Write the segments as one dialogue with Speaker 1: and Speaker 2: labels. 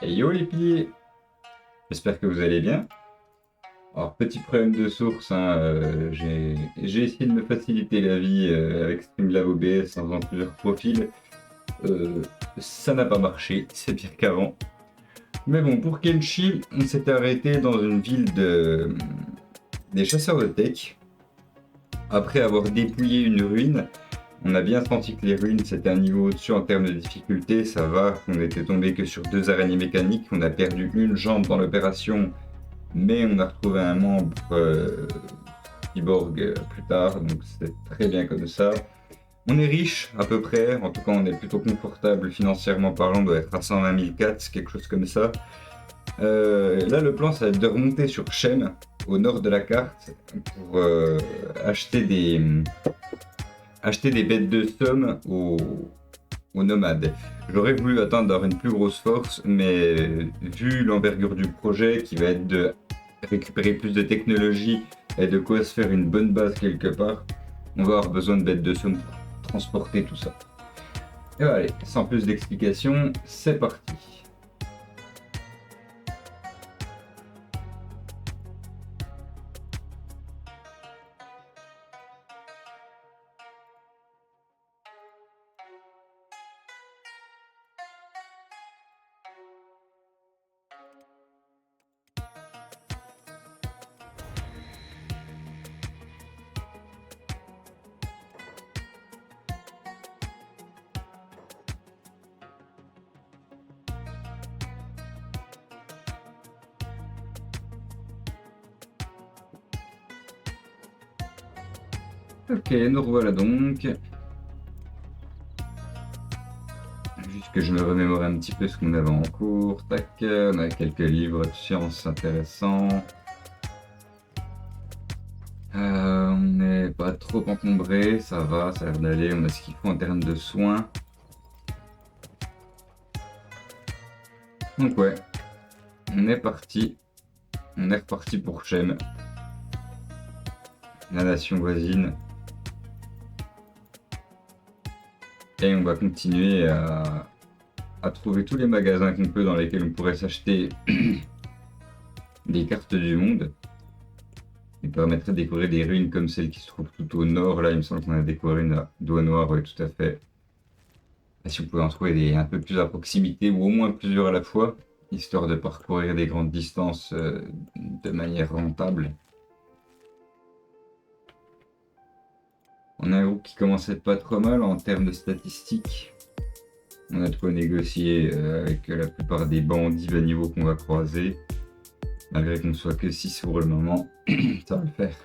Speaker 1: Hey yo les piliers, j'espère que vous allez bien. Alors petit problème de source, hein, j'ai essayé de me faciliter la vie avec Streamlab OBS en faisant plusieurs profils. Euh, Ça n'a pas marché, c'est pire qu'avant. Mais bon, pour Kenshi, on s'était arrêté dans une ville des chasseurs de tech. Après avoir dépouillé une ruine, on a bien senti que les ruines c'était un niveau au-dessus en termes de difficulté, ça va. On était tombé que sur 2 araignées mécaniques, on a perdu une jambe dans l'opération, mais on a retrouvé un membre cyborg plus tard, donc c'est très bien comme ça. On est riche à peu près, en tout cas on est plutôt confortable financièrement parlant, on doit être à 120 000 cats, quelque chose comme ça. Là le plan ça va être de remonter sur Shen, au nord de la carte, pour acheter des bêtes de somme aux nomades. J'aurais voulu atteindre une plus grosse force, mais vu l'envergure du projet qui va être de récupérer plus de technologie et de quoi se faire une bonne base quelque part, on va avoir besoin de bêtes de somme pour transporter tout ça. Et voilà, allez, sans plus d'explications, c'est parti. Ok, nous revoilà donc. Juste que je me remémore un petit peu ce qu'on avait en cours. Tac, on a quelques livres de sciences intéressants. On n'est pas trop encombré, ça va, ça a l'air d'aller. On a ce qu'il faut en termes de soins. Donc ouais, on est parti. On est reparti pour Shem, la nation voisine. Et on va continuer à trouver tous les magasins qu'on peut dans lesquels on pourrait s'acheter des cartes du monde. Et permettrait de découvrir des ruines comme celle qui se trouve tout au nord. Là, il me semble qu'on a découvert une à Doigt Noir, oui, tout à fait. Et si on pouvait en trouver des un peu plus à proximité ou au moins plusieurs à la fois, histoire de parcourir des grandes distances de manière rentable. On a un groupe qui commence à être pas trop mal en termes de statistiques. On a de quoi négocier avec la plupart des bandits bas niveau qu'on va croiser. Malgré qu'on ne soit que 6 pour le moment, ça va le faire.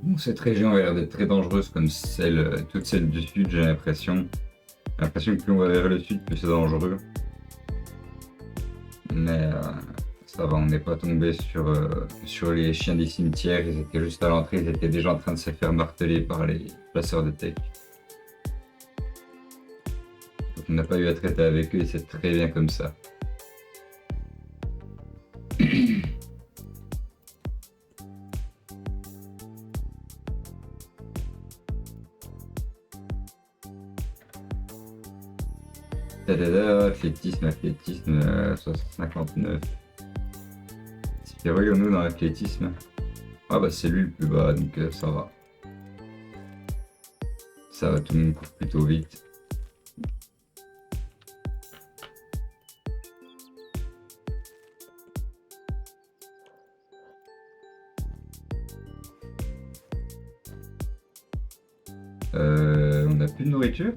Speaker 1: Bon, cette région a l'air d'être très dangereuse comme toute celle du sud, j'ai l'impression. J'ai l'impression que plus on va vers le sud, plus c'est dangereux. Mais ça va, on n'est pas tombé sur les chiens des cimetières. Ils étaient juste à l'entrée, ils étaient déjà en train de se faire marteler par les chasseurs de tech. Donc on n'a pas eu à traiter avec eux et c'est très bien comme ça. Tadada, athlétisme, 59. C'est nous dans l'athlétisme. Ah bah c'est lui le plus bas, donc ça va. Ça va, tout le monde court plutôt vite. On n'a plus de nourriture?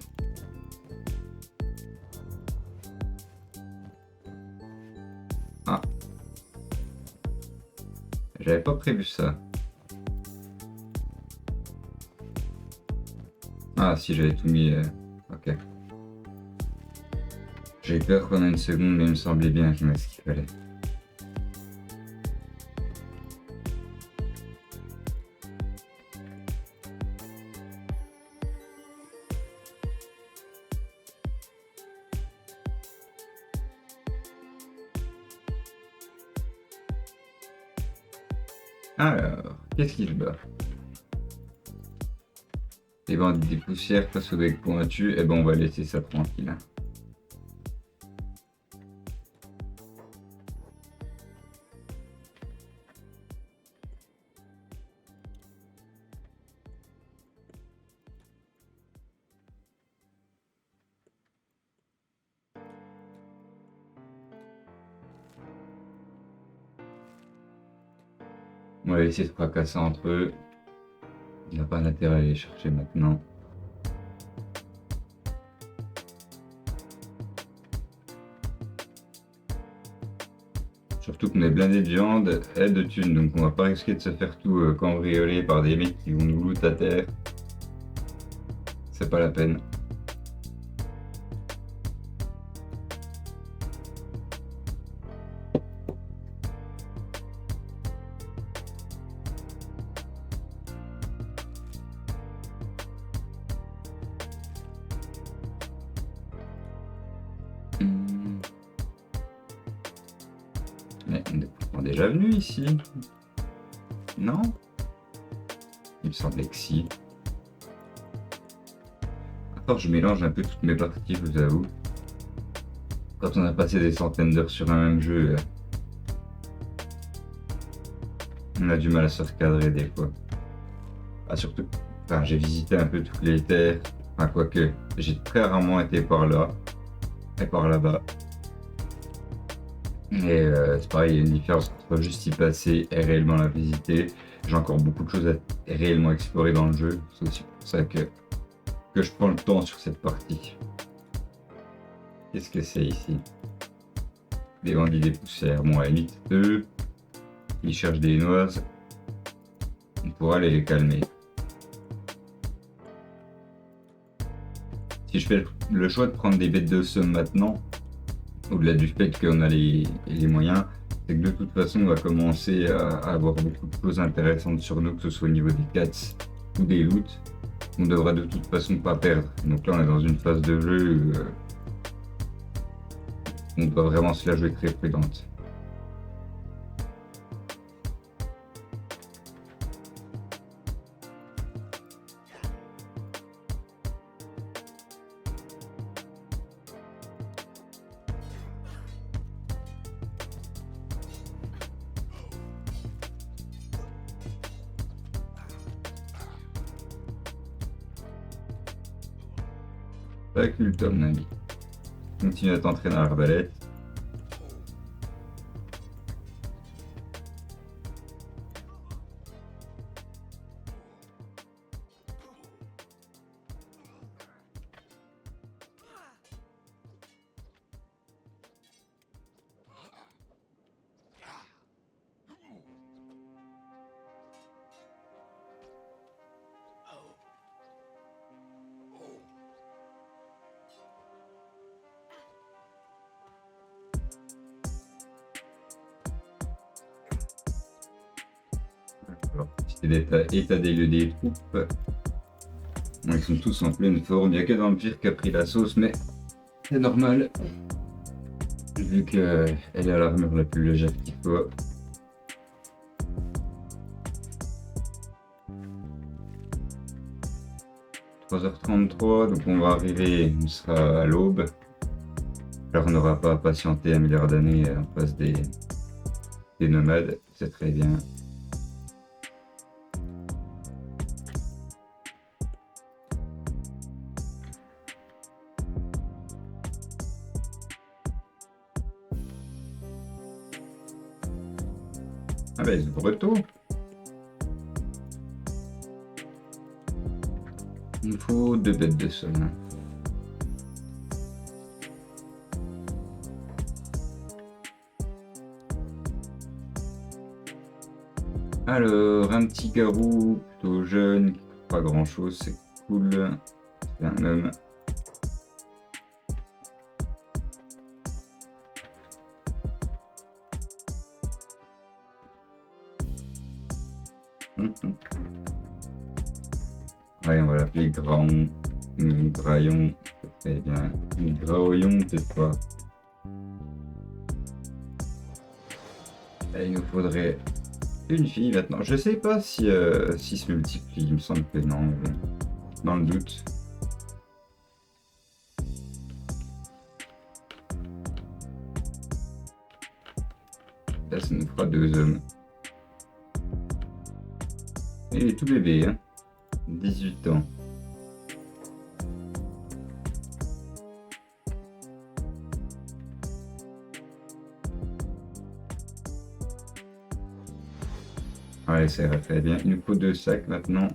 Speaker 1: Ah, j'avais pas prévu ça. Ah si, j'avais tout mis. Ok. J'ai peur pendant une seconde, mais il me semblait bien qu'il m'a ce qu'il fallait. Alors, qu'est-ce qu'il bat? Les bandits des poussières face au bec pointu, eh ben on va laisser ça tranquille. On va essayer de fracasser entre eux. Il n'a pas d'intérêt à aller chercher maintenant. Surtout qu'on est blindé de viande et de thunes, donc on va pas risquer de se faire tout cambrioler par des mecs qui vont nous loot à terre. C'est pas la peine. Mais on est déjà venu ici. Non? Il me semblait que si. Alors je mélange un peu toutes mes parties, je vous avoue. Quand on a passé des centaines d'heures sur un même jeu, on a du mal à se recadrer des fois. Ah, surtout, enfin, j'ai visité un peu toutes les terres. Enfin, quoique, j'ai très rarement été par là et par là-bas. Et c'est pareil, il y a une différence entre juste y passer et réellement la visiter. J'ai encore beaucoup de choses à réellement explorer dans le jeu. C'est aussi pour ça que je prends le temps sur cette partie. Qu'est-ce que c'est ici? Des bandits des poussières. Bon, à la limite, eux, ils cherchent des noises. On pourra aller les calmer. Si je fais le choix de prendre des bêtes de somme maintenant, au-delà du fait qu'on a les moyens, c'est que de toute façon on va commencer à avoir beaucoup de choses intéressantes sur nous, que ce soit au niveau des quêtes ou des loots. On devra de toute façon pas perdre. Donc là on est dans une phase de jeu où on doit vraiment se la jouer très prudente. Pas culte, mon ami. Continue à t'entraîner à l'arbalète. Alors, petit état des lieux des troupes. Bon, ils sont tous en pleine forme. Il n'y a que Vampire qui a pris la sauce, mais c'est normal. Vu qu'elle est à l'armure la plus légère qu'il faut. « 3h33, donc on va arriver, on sera à l'aube. Alors on n'aura pas à patienter un milliard d'années en face des nomades, c'est très bien. Ah bah ils ouvrent tôt. Il nous faut 2 bêtes de somme. Alors, un petit garou plutôt jeune, qui fait pas grand chose, c'est cool. C'est un homme. Ouais, on va l'appeler Graon, Graillon, très bien. Graoyon, peut-être pas. Et il nous faudrait Une fille maintenant. Je sais pas si se multiplie, il me semble que non, mais bon. Dans le doute. Là, ça nous fera 2 hommes. Et il est tout bébé, hein. 18 ans. Ouais, ça ira très bien. Il nous faut 2 sacs maintenant.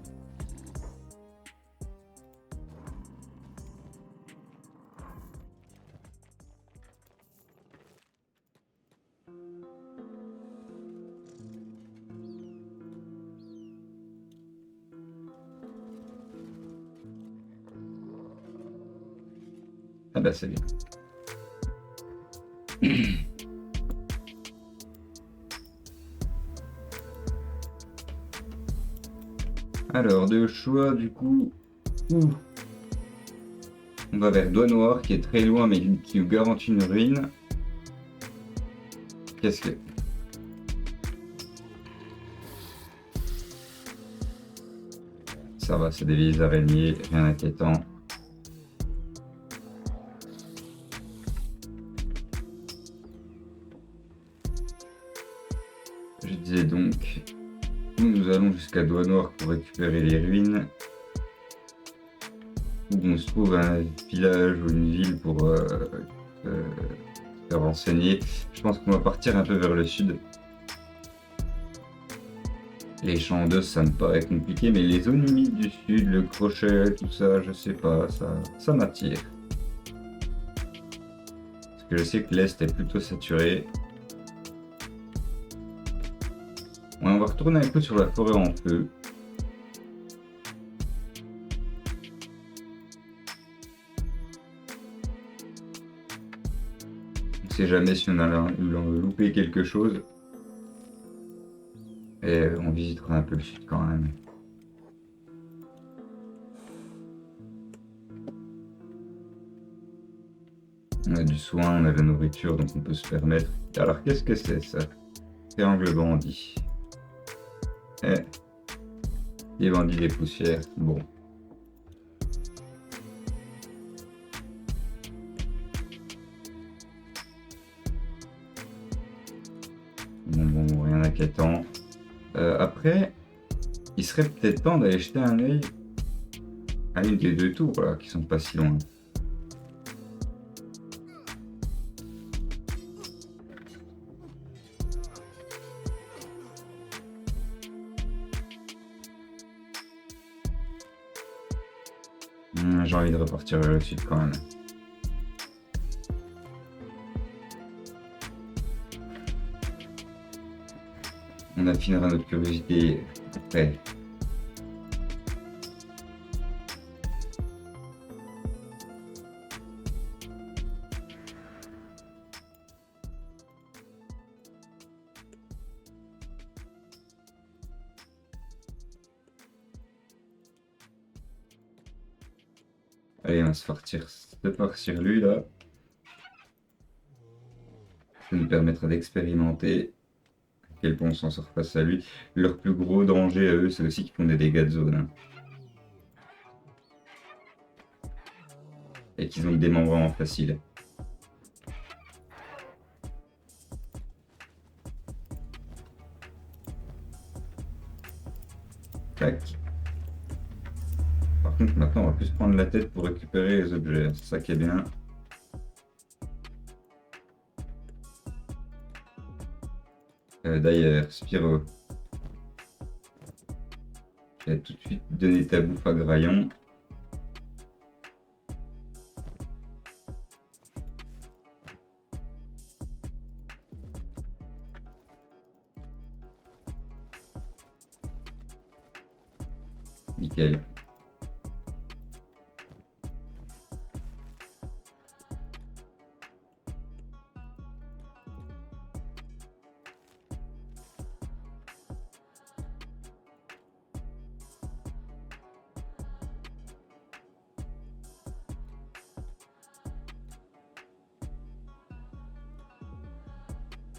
Speaker 1: Ah bah c'est bien. Alors, de choix, du coup, où on va vers Doigt Noir, qui est très loin, mais qui nous garantit une ruine. Qu'est-ce que... Ça va, c'est des vieilles araignées, rien d'inquiétant. Je disais donc, nous allons jusqu'à Doigt Noir pour récupérer les ruines. Où on se trouve un village ou une ville pour se renseigner. Je pense qu'on va partir un peu vers le sud. Les champs d'os, ça me paraît compliqué, mais les zones humides du sud, le crochet, tout ça, je sais pas, ça m'attire. Parce que je sais que l'est est plutôt saturé. Ouais, on va retourner un peu sur la forêt en feu. On sait jamais si on a loupé quelque chose. Et on visitera un peu le sud quand même. On a du soin, on a de la nourriture, donc on peut se permettre. Alors qu'est-ce que c'est ça? Triangle bandit. Eh, les bandits des poussières. Bon. Bon, rien d'inquiétant. Après, il serait peut-être temps d'aller jeter un œil à une des 2 tours là, qui sont pas si loin. J'ai envie de repartir vers le sud quand même. On affinera notre curiosité après. Allez, on va se partir lui là. Ça nous permettra d'expérimenter à quel point on s'en sort face à lui. Leur plus gros danger à eux, c'est aussi qu'ils font des dégâts de zone, hein. Et qu'ils ont des démembrement facile. Tac. Par contre, maintenant, on va plus se prendre la tête pour récupérer les objets. C'est ça qui est bien. D'ailleurs, Spyro, je vais tout de suite donner ta bouffe à Graillon. Nickel.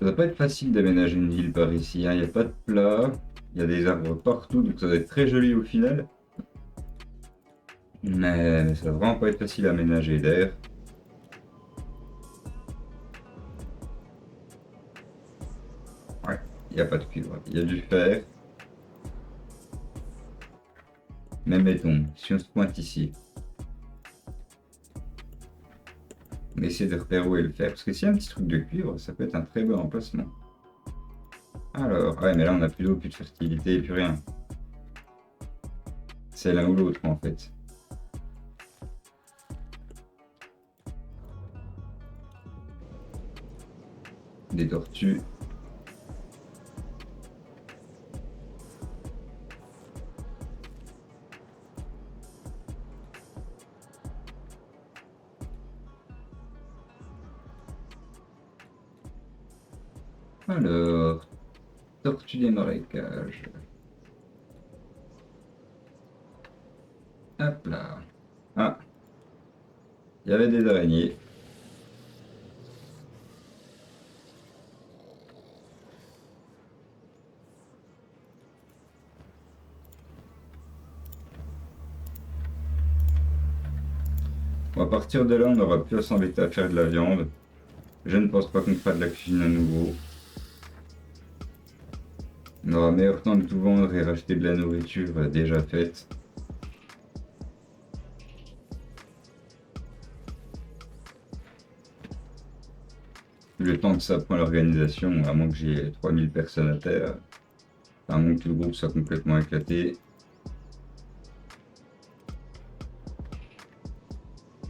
Speaker 1: Ça doit pas être facile d'aménager une ville par ici, hein. Il n'y a pas de plat, il y a des arbres partout, donc ça doit être très joli au final. Mais ça va vraiment pas être facile à aménager. D'ailleurs, ouais, il n'y a pas de cuivre. Il y a du fer. Mais mettons, si on se pointe ici, on essaie de repérer où est le fer. Parce que s'il y a un petit truc de cuivre, ça peut être un très bon emplacement. Alors, ouais, mais là on n'a plus d'eau, plus de fertilité, plus rien. C'est l'un ou l'autre en fait. Des tortues. Alors, tortue des marécages. Hop là. Ah, il y avait des araignées. Bon, à partir de là, on n'aura plus à s'embêter à faire de la viande. Je ne pense pas qu'on fera de la cuisine à nouveau. On aura meilleur temps de tout vendre et racheter de la nourriture déjà faite. Le temps que ça prend l'organisation, à moins que j'ai 3000 personnes à terre, à moins que tout le groupe soit complètement éclaté.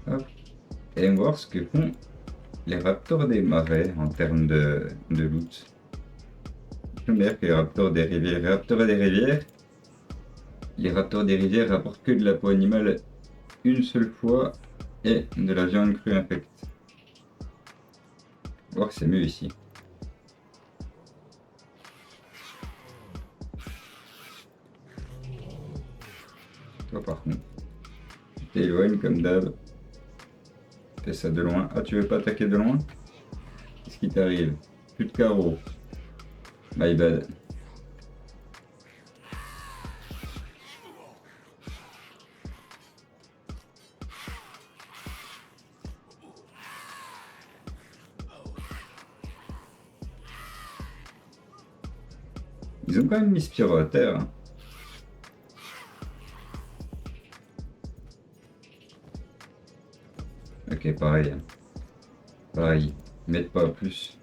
Speaker 1: Hop. Et on va voir ce que font les raptors des marais en termes de loot. C'est meilleur que les raptors des rivières. Les raptors des rivières rapportent que de la peau animale une seule fois et de la viande crue infecte. On va voir que c'est mieux ici. Toi par contre, tu t'éloignes comme d'hab. Fais ça de loin. Ah, tu veux pas attaquer de loin? Qu'est-ce qui t'arrive? Plus de carreaux. My bad. Ils ont quand même mis Spyro à terre, hein. Ok, pareil. Pareil. Mettre pas plus.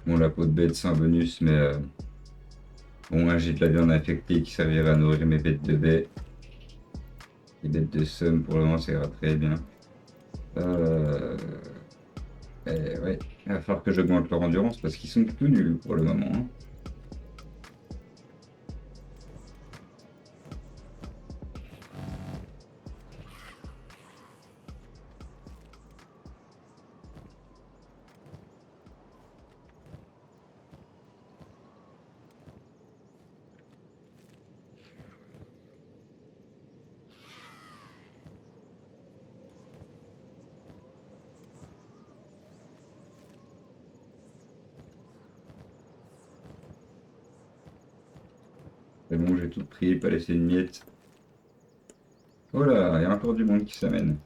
Speaker 1: Bon, la peau de bête, c'est un bonus, mais au moins j'ai de la viande infectée qui servira à nourrir mes bêtes de baie. Les bêtes de somme, pour le moment, ça ira très bien. Euh... ouais, il va falloir que j'augmente leur endurance parce qu'ils sont tout nuls pour le moment, hein. C'est bon, j'ai tout pris, pas laissé une miette. Oh là, il y a encore du monde qui s'amène.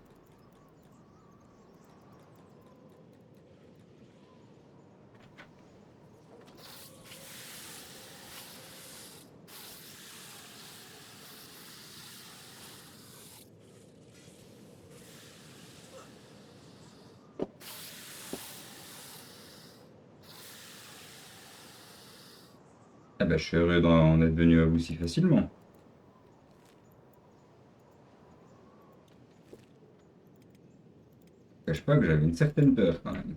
Speaker 1: Ah bah, je suis heureux d'en être venu à vous si facilement. Je cache pas que j'avais une certaine peur quand même.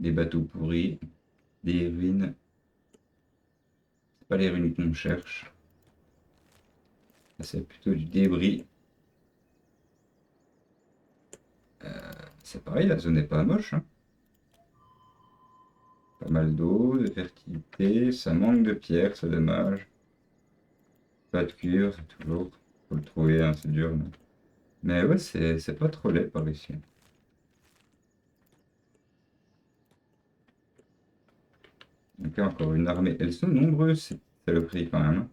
Speaker 1: des bateaux pourris, des ruines. C'est pas les ruines qu'on cherche. C'est plutôt du débris. C'est pareil, la zone n'est pas moche, hein. Pas mal d'eau, de fertilité, ça manque de pierre, c'est dommage. Pas de cuivre, toujours. Faut le trouver, hein, c'est dur. Mais ouais, c'est pas trop laid par ici. Donc là, encore une armée. Elles sont nombreuses, c'est le prix quand même, hein.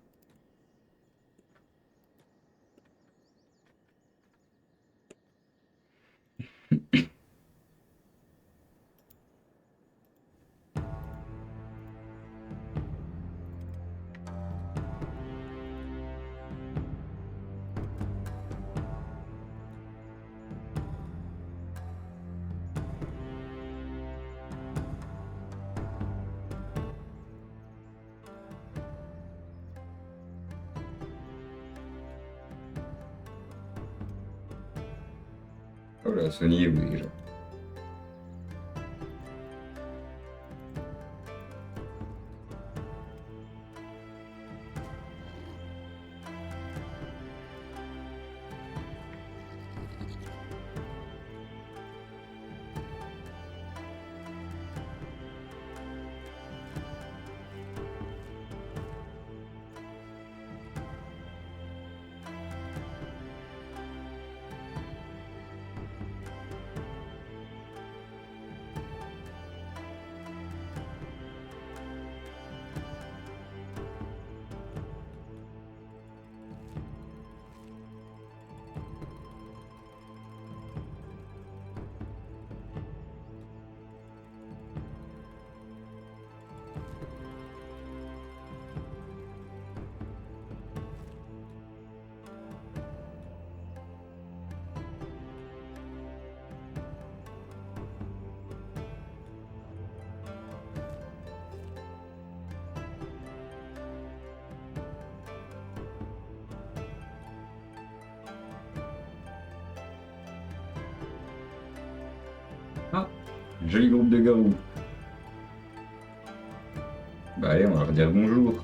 Speaker 1: Oh là, Sony est où déjà? Ah, joli groupe de garous. Bah allez, on va leur dire bonjour.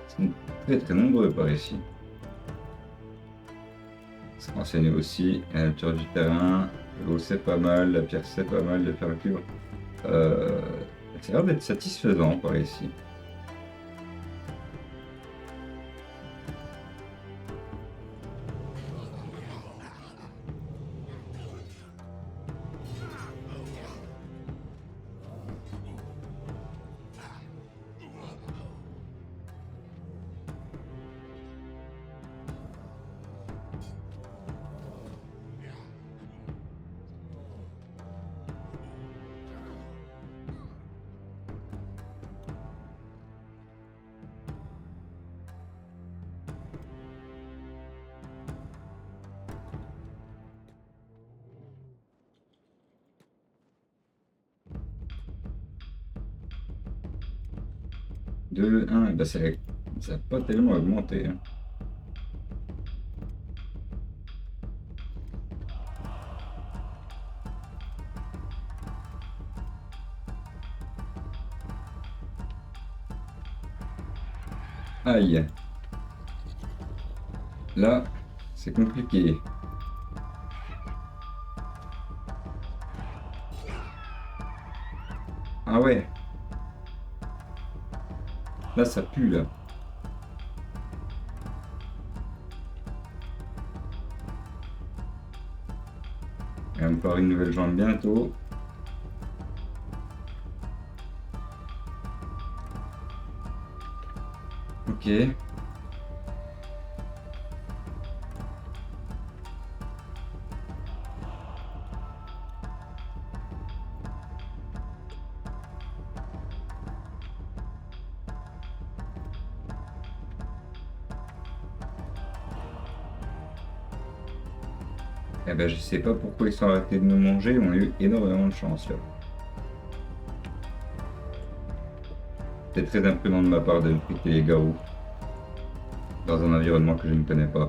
Speaker 1: Ils sont très très nombreux par ici. Se renseigner aussi, la nature du terrain, l'eau c'est pas mal, la pierre c'est pas mal, de faire le cuivre. Ça a l'air d'être satisfaisant par ici. De 1, bah ça n'a pas tellement augmenté, hein. Aïe. Là, c'est compliqué. Ah ouais. Là, ça pue, là. Il va me falloir une nouvelle jambe bientôt. Ok. Eh ben, je sais pas pourquoi ils sont arrêtés de nous manger, on a eu énormément de chance là. C'est très imprudent de ma part de me piquer les garous dans un environnement que je ne connais pas.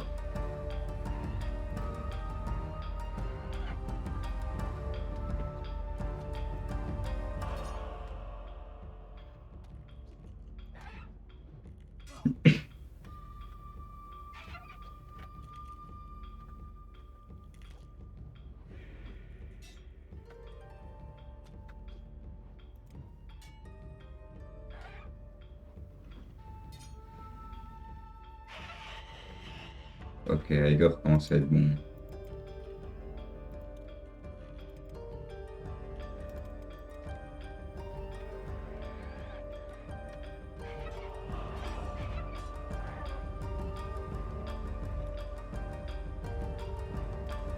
Speaker 1: Ok, Igor commence à être bon.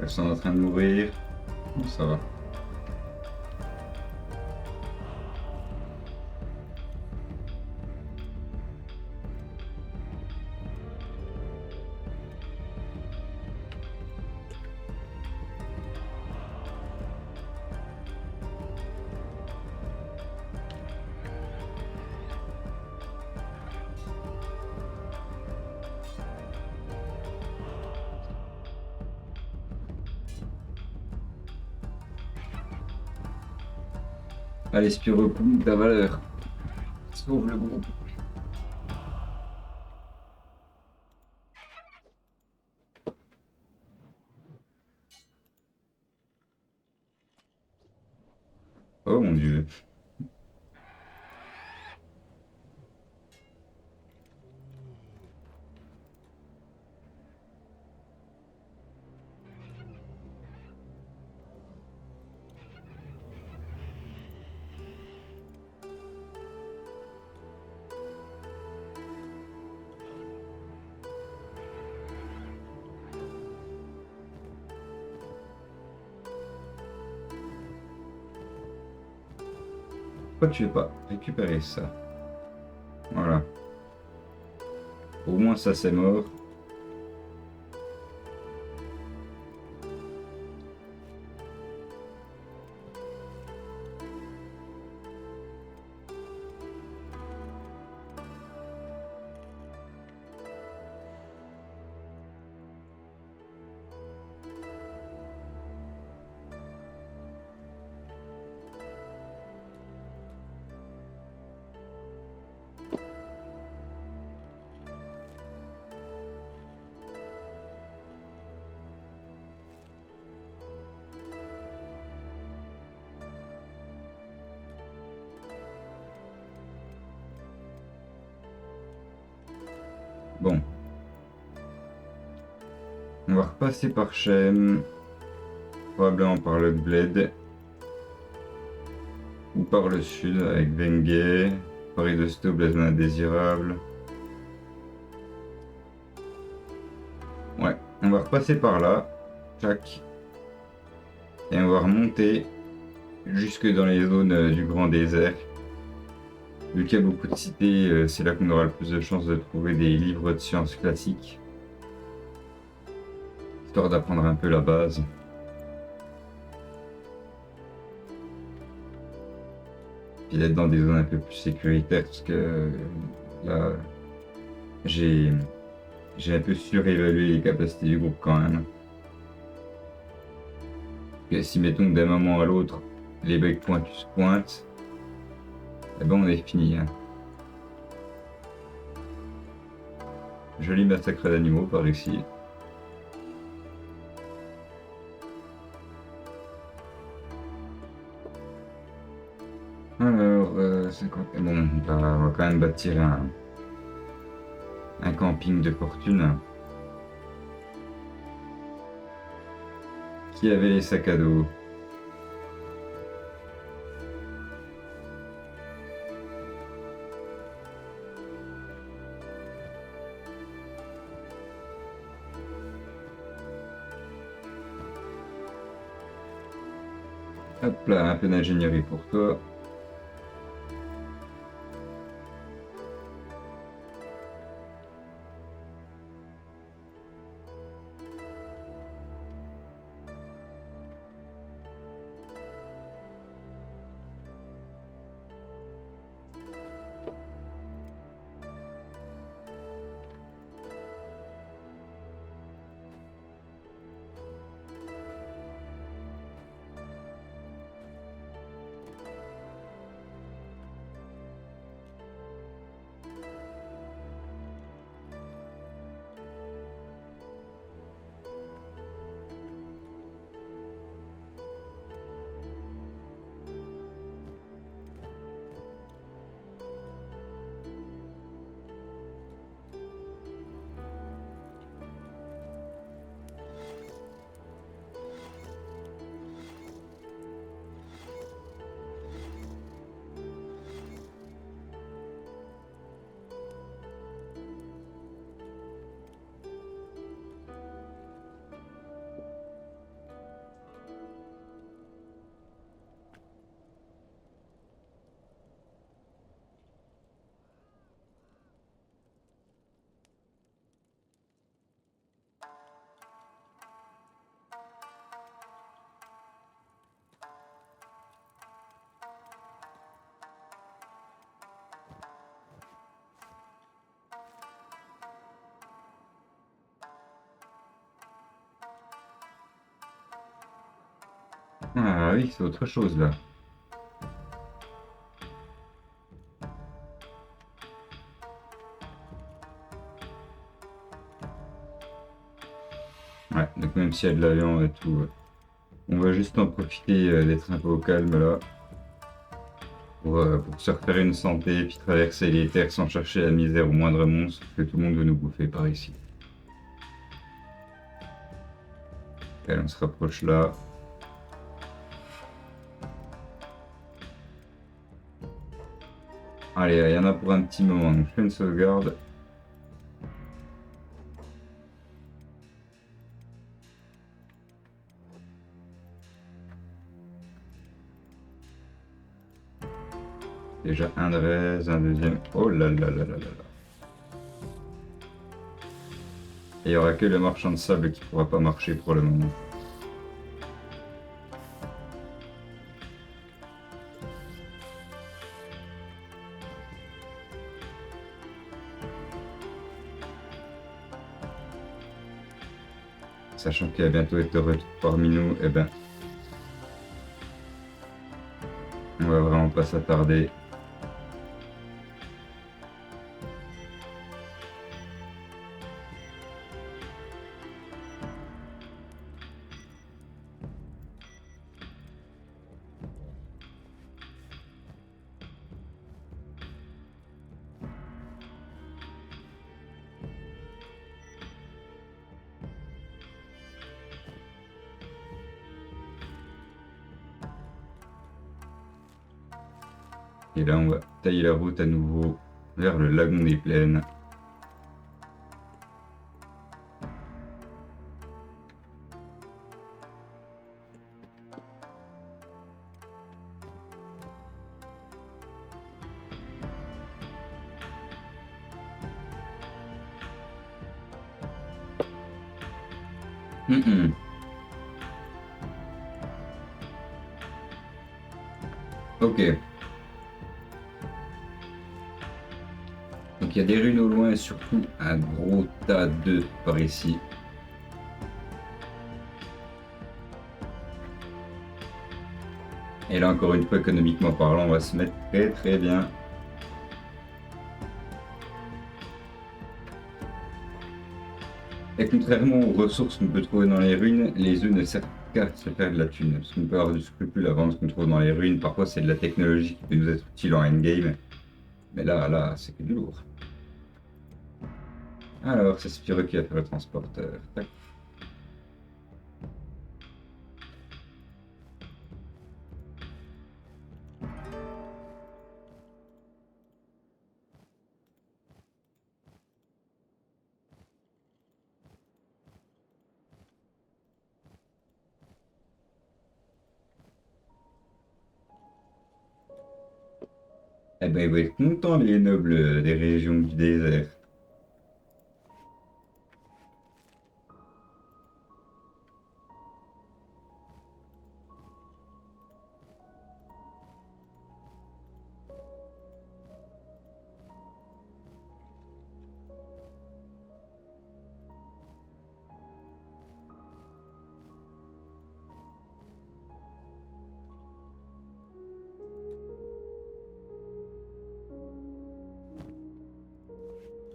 Speaker 1: Elles sont en train de mourir. Bon, ça va. Allez, Spiro, ta valeur. Sauve le groupe. Oh mon Dieu. Pourquoi tu veux pas récupérer ça? Voilà. Au moins ça c'est mort. Bon. On va repasser par Shem. Probablement par le Bled. Ou par le sud avec Vengay. Paris de Sto, Blasman indésirable. Ouais, on va repasser par là. Tac. Et on va remonter jusque dans les zones du Grand Désert. Vu qu'il y a beaucoup de cités, c'est là qu'on aura le plus de chances de trouver des livres de sciences classiques. Histoire d'apprendre un peu la base. Puis d'être dans des zones un peu plus sécuritaires parce que là, j'ai un peu surévalué les capacités du groupe quand même. Et si mettons que d'un moment à l'autre, les becs pointus se pointent, eh ben on est fini. Hein. Joli massacre d'animaux par ici. Alors, bon, on va quand même bâtir un camping de fortune. Qui avait les sacs à dos? Hop là, un peu d'ingénierie pour toi. Ah oui, c'est autre chose là. Ouais, donc même s'il y a de la viande et tout, on va juste en profiter d'être un peu au calme là. Pour se refaire une santé, puis traverser les terres sans chercher la misère au moindre monstre, que tout le monde veut nous bouffer par ici. Allez, on se rapproche là. Allez, il y en a pour un petit moment, donc je fais une sauvegarde. Déjà un de raise, un deuxième. Oh là là là là là là. Et il n'y aura que le marchand de sable qui pourra pas marcher pour le moment. Sachant qu'il va bientôt être de retour parmi nous, eh ben, on va vraiment pas s'attarder. Et là, on va tailler la route à nouveau vers le lagon des plaines. Ok. Donc il y a des runes au loin et surtout un gros tas d'œufs par ici. Et là encore une fois économiquement parlant, on va se mettre très très bien. Et contrairement aux ressources qu'on peut trouver dans les ruines, les œufs ne servent qu'à se faire de la thune. Parce qu'on peut avoir du scrupule à vendre ce qu'on trouve dans les ruines. Parfois c'est de la technologie qui peut nous être utile en endgame. Mais là, c'est que du lourd. Alors, c'est Spirou qui va faire le transporteur. Tac. Eh ben, ils vont être contents, les nobles des régions du désert.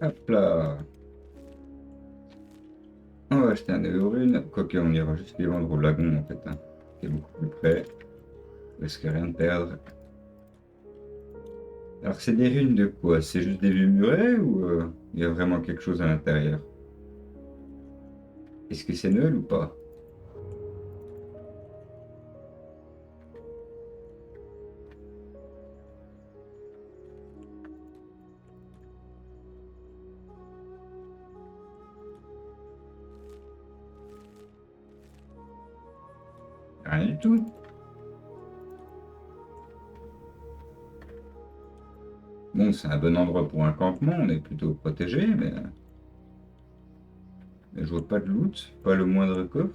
Speaker 1: Hop là. On va acheter un œuf rune. Quoique, on ira juste les vendre au lagon, en fait, hein, qui est beaucoup plus près. On risque rien de perdre. Alors, c'est des runes de quoi? C'est juste des vieux murets ou il y a vraiment quelque chose à l'intérieur? Est-ce que c'est nul ou pas? Rien du tout. Bon, c'est un bon endroit pour un campement, on est plutôt protégé, mais je vois pas de loot, pas le moindre coffre,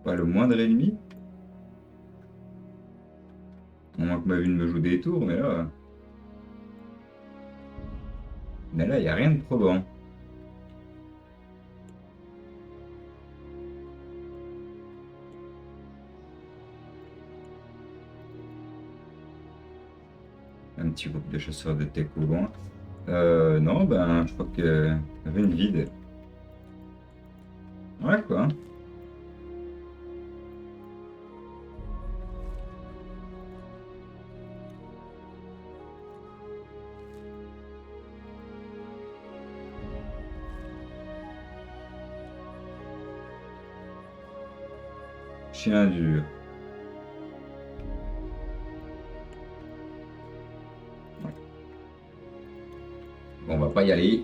Speaker 1: pas le moindre ennemi. Au moins que ma vue me joue des tours, mais là, il n'y a rien de probant. Un petit groupe de chasseurs de tech au loin. Non, ben, je crois que avait une vide. Ouais, quoi. Chien dur. Ouais. Bon, on va pas y aller.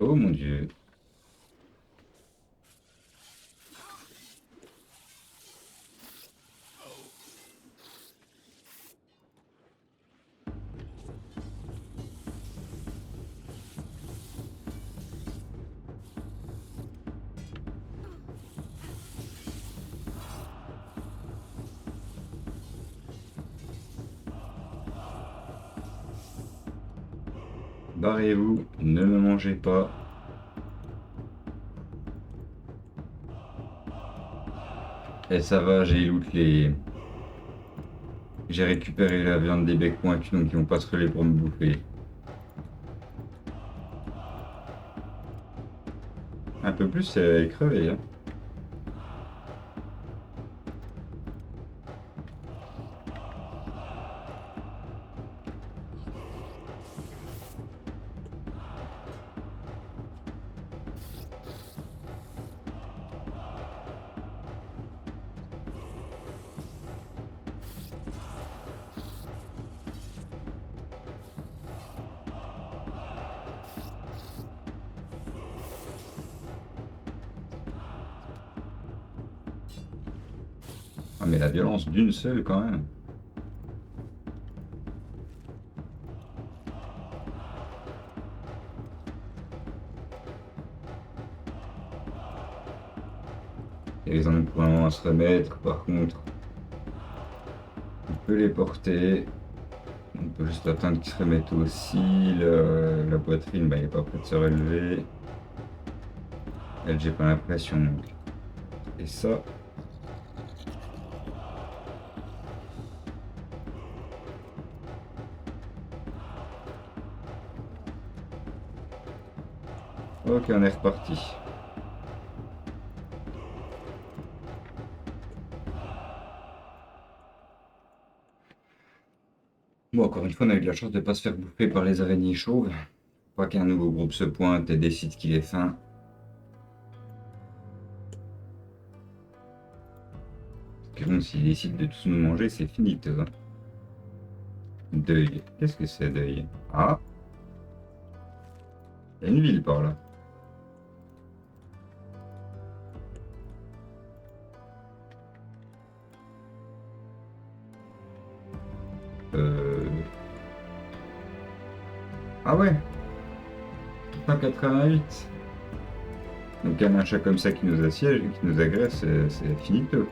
Speaker 1: Oh mon Dieu. Barrez-vous, ne me mangez pas. Et ça va, j'ai loot les... J'ai récupéré la viande des becs pointus, donc ils vont pas se relayer pour me bouffer. Un peu plus, elle est crevée, hein. Ah mais la violence d'une seule quand même. Et ils en ont pour un moment à se remettre, par contre. On peut les porter. On peut juste attendre qu'ils se remettent aussi. La poitrine, bah, elle est pas prête de se relever. Elle, j'ai pas l'impression. Donc. Et ça. Ok, on est reparti. Bon, encore une fois, on a eu de la chance de ne pas se faire bouffer par les araignées chauves. Pas qu'un nouveau groupe se pointe et décide qu'il est faim. Parce que bon, s'il décide de tous nous manger, c'est finito. Hein. Deuil. Qu'est-ce que c'est, deuil? Ah! Il y a une ville par là. Ah ouais! 188. Donc un achat comme ça qui nous assiège, qui nous agresse, c'est finito.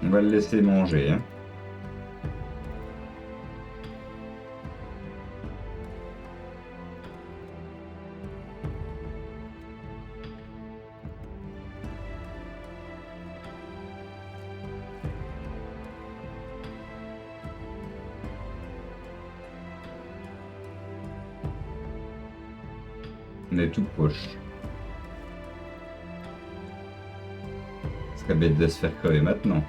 Speaker 1: On va le laisser manger. Hein. On est tout proche. Ce serait bête de se faire crever maintenant.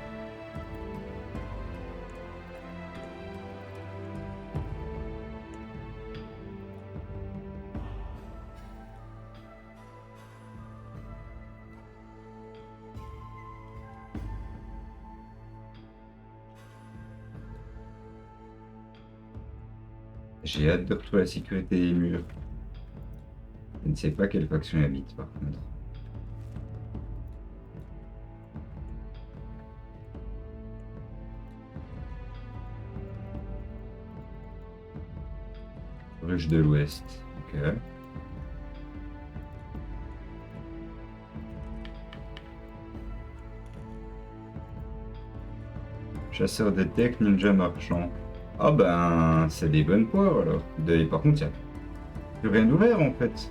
Speaker 1: J'ai hâte de retrouver la sécurité des murs. Je ne sais pas quelle faction habite par contre. Ruche de l'Ouest. Ok. Chasseur de tech, ninja marchand. Ah ben, c'est des bonnes poires alors. Par contre, il n'y a plus rien d'ouvert en fait.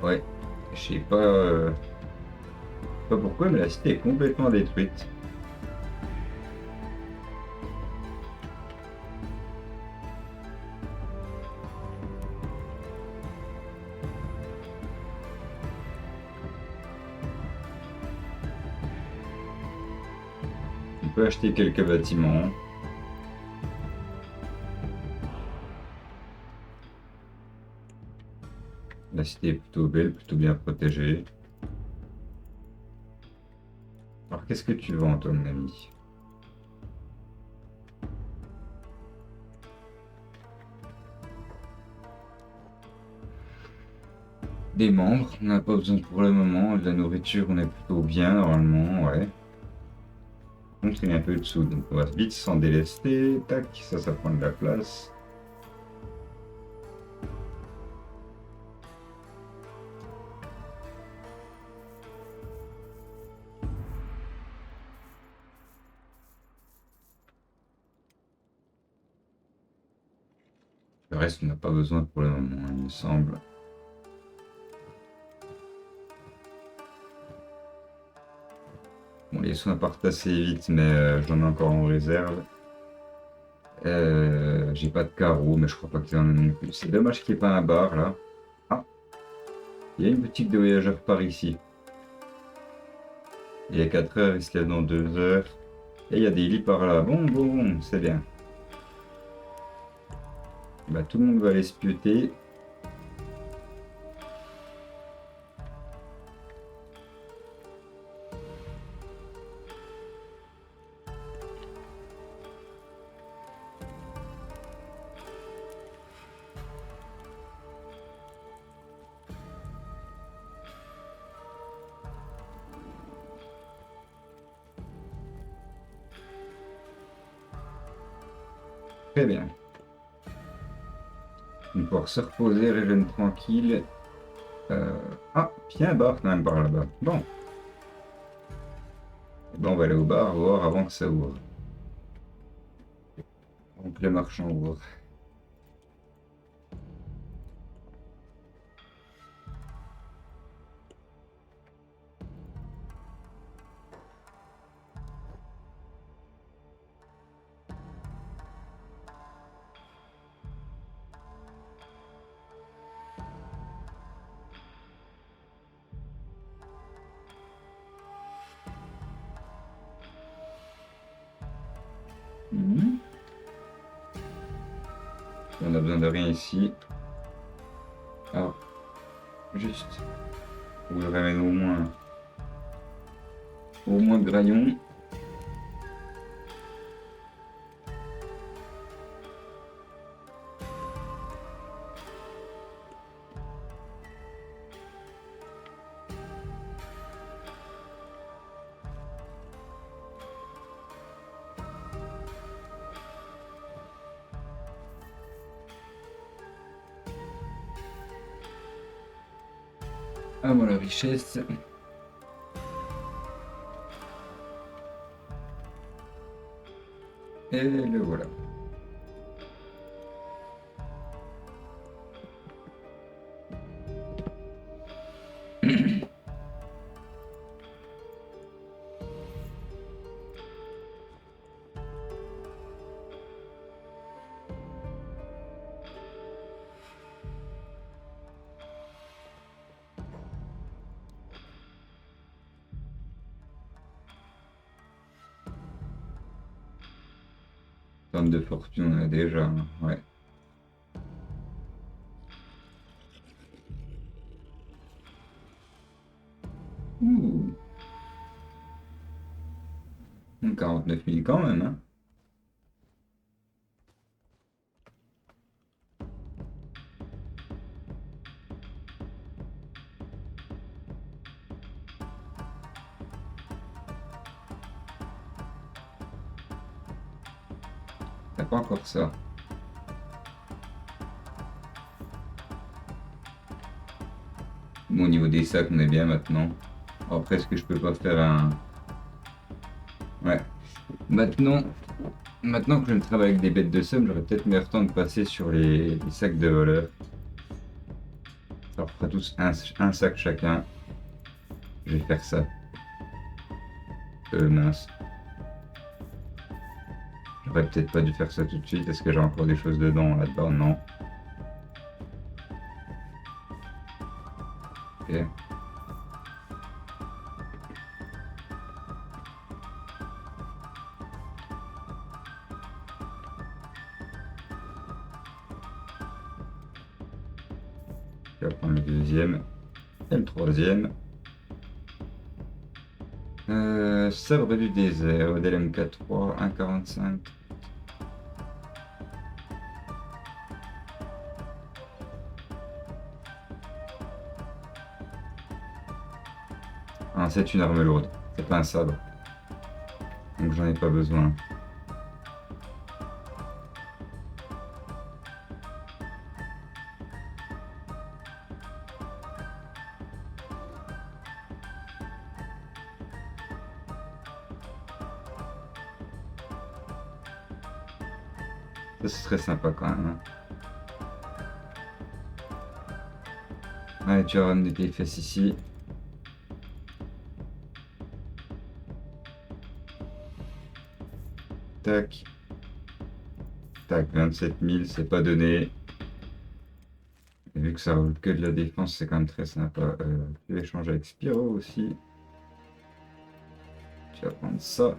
Speaker 1: Ouais, je sais pas pourquoi, mais la cité est complètement détruite. On peut acheter quelques bâtiments. La cité est plutôt belle, plutôt bien protégée. Alors qu'est-ce que tu vends, toi, mon ami? Des membres, on n'a pas besoin pour le moment. De la nourriture, on est plutôt bien normalement, ouais. Par contre, il y a un peu de sous, donc on va vite s'en délester. Tac, ça prend de la place. Le reste, on n'a pas besoin pour le moment, il me semble. Bon, les soins partent assez vite, mais j'en ai encore en réserve. J'ai pas de carreaux, mais je crois pas qu'il y en ait non plus. C'est dommage qu'il n'y ait pas un bar là. Ah, il y a une boutique de voyageurs par ici. Il y a 4 heures, il se lève dans 2 heures. Et il y a des lits par là. Bon, c'est bien. Bah, tout le monde va aller se pioter. Très bien. On va pouvoir se reposer, réveiller tranquille. Ah, puis il y a un bar quand même par là-bas. Bon. Bon, on va aller au bar voir avant que ça ouvre. Donc le marchand ouvre. Mhm. On a besoin de rien ici. Alors, juste. Vous ramène au moins de graillons. Ah, moi la richesse. Et le voilà. termes de fortune, on a déjà, hein, ouais. Ouh. 49 000 quand même, hein. T'as pas encore ça. Bon, au niveau des sacs, on est bien maintenant. Après, est-ce que je peux pas faire un... Ouais. Maintenant, maintenant que je ne travaille avec des bêtes de somme, j'aurais peut-être meilleur temps de passer sur les sacs de voleurs. Ça leur fera tous un sac chacun. Je vais faire ça. Mince. J'aurais peut-être pas dû faire ça tout de suite. Est-ce que j'ai encore des choses dedans là-dedans? Non. Ok. Je vais prendre le deuxième et le troisième. Sabre du désert, modèle MK3, 1,45. Ah, c'est une arme lourde, c'est pas un sabre. Donc j'en ai pas besoin. Ça, ce serait sympa quand même, hein. Ouais, tu vas ramener tes fesses ici. Tac. Tac, 27 000, c'est pas donné. Et vu que ça roule que de la défense, c'est quand même très sympa. Tu vas échanger avec Spyro aussi. Tu vas prendre ça.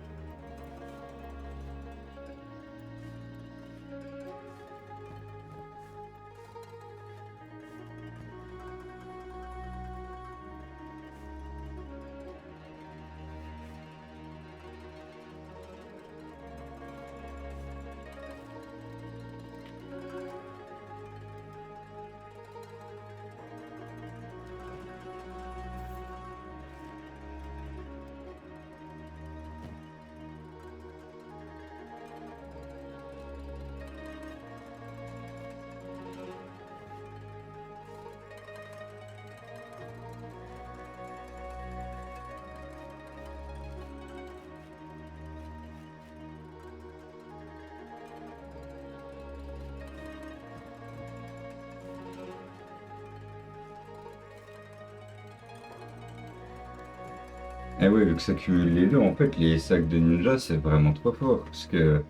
Speaker 1: Et ouais, vu que ça cumule les deux, en fait, les sacs de ninja, c'est vraiment trop fort. Parce que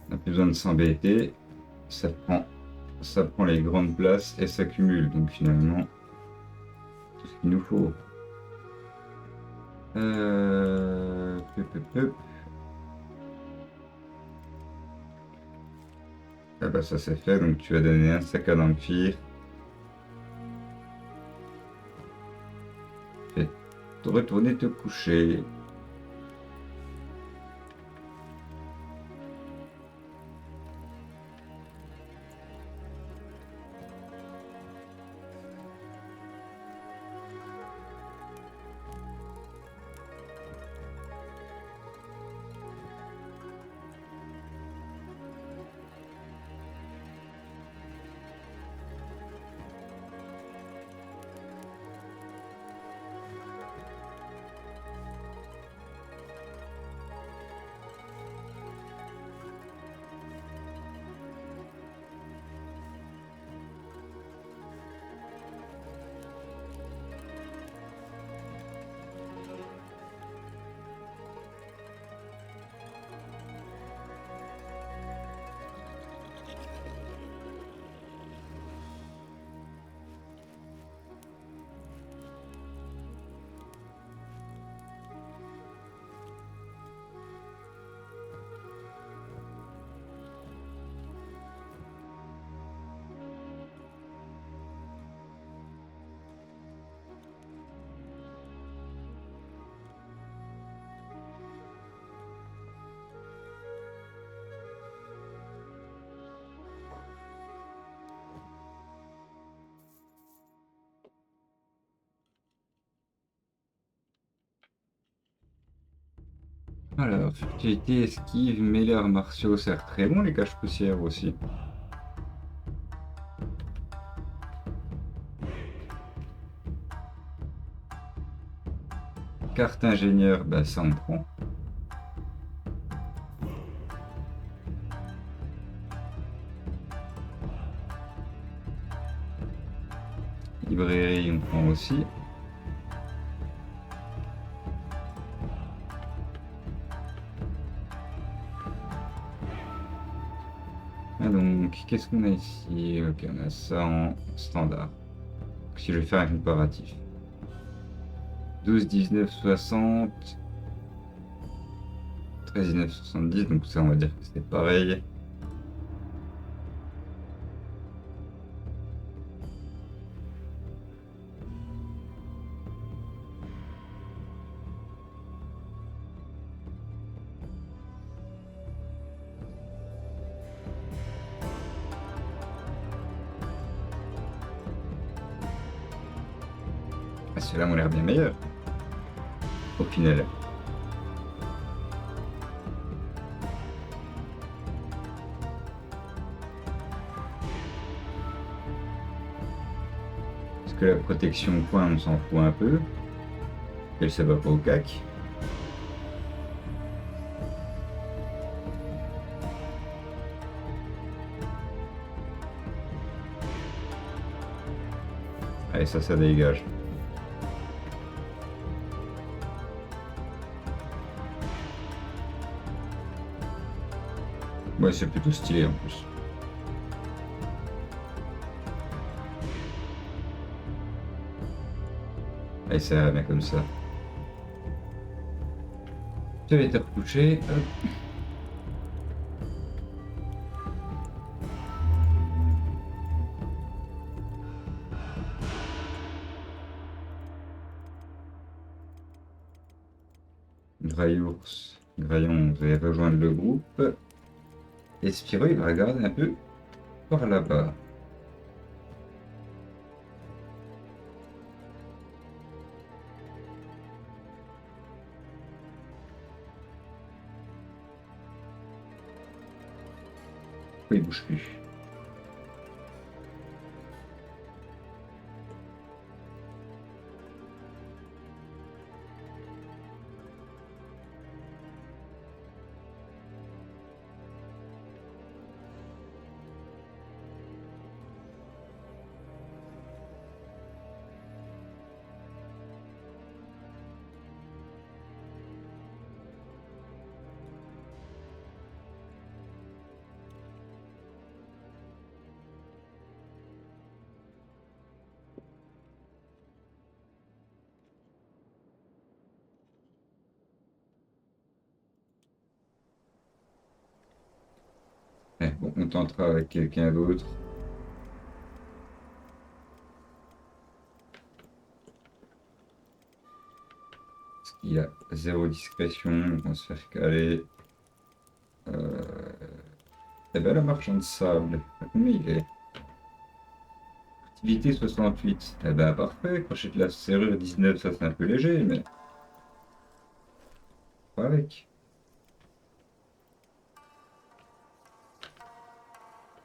Speaker 1: on n'a plus besoin de s'embêter. Ça prend les grandes places et ça cumule. Donc finalement, tout ce qu'il nous faut. Peu, peu, peu. Ah bah ça c'est fait, donc tu vas donner un sac à l'Empire. Et retourner te coucher. Alors, furtivité, esquive, mêlée, arts martiaux, c'est très bon les caches-poussières aussi. Carte ingénieur, bah ça on prend. Librairie, on prend aussi. Ah donc, qu'est-ce qu'on a ici? Ok, on a ça en standard. Si je vais faire un comparatif. 12, 19, 60. 13, 19, 70, donc ça on va dire que c'est pareil. Ah, ceux-là ont l'air bien meilleurs, au final. Parce que la protection point, on s'en fout un peu. Elle, ça va pas au cac. Allez, ça dégage. Ouais, c'est plutôt stylé en plus. Allez, ça ira bien comme ça. Tu vas été retouché. Hop. Graillours. Graillon, vous allez rejoindre le groupe. Et Spiro, il va regarder un peu par là-bas. Pourquoi il bouge plus? Bon, on tentera avec quelqu'un d'autre. Parce qu'il a zéro discrétion, on va se faire caler. Eh ben, la marchand de sable, combien il est? Activité 68. Eh ben, parfait. Crochet de la serrure 19, ça c'est un peu léger, mais pas avec.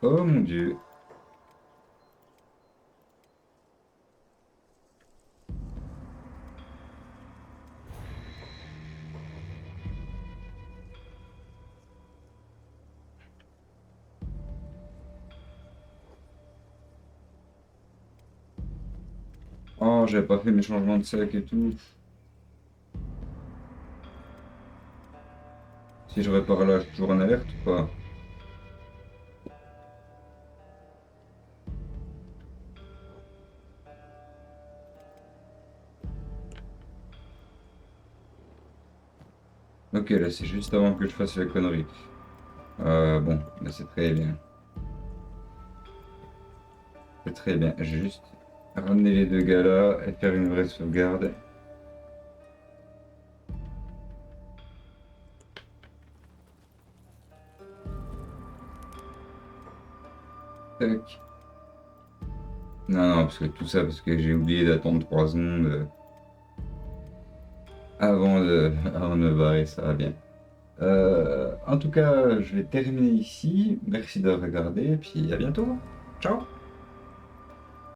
Speaker 1: Oh mon dieu. Oh, j'avais pas fait mes changements de sec et tout. Si je répare là, je suis toujours en alerte ou pas? Ok, là c'est juste avant que je fasse la connerie. Bon, là c'est très bien. C'est très bien. J'ai juste ramener les deux gars là et faire une vraie sauvegarde. Tac. Non, non, parce que tout ça, parce que j'ai oublié d'attendre 3 secondes avant de me barrer, ça va bien. En tout cas, je vais terminer ici. Merci de regarder, puis à bientôt. Ciao!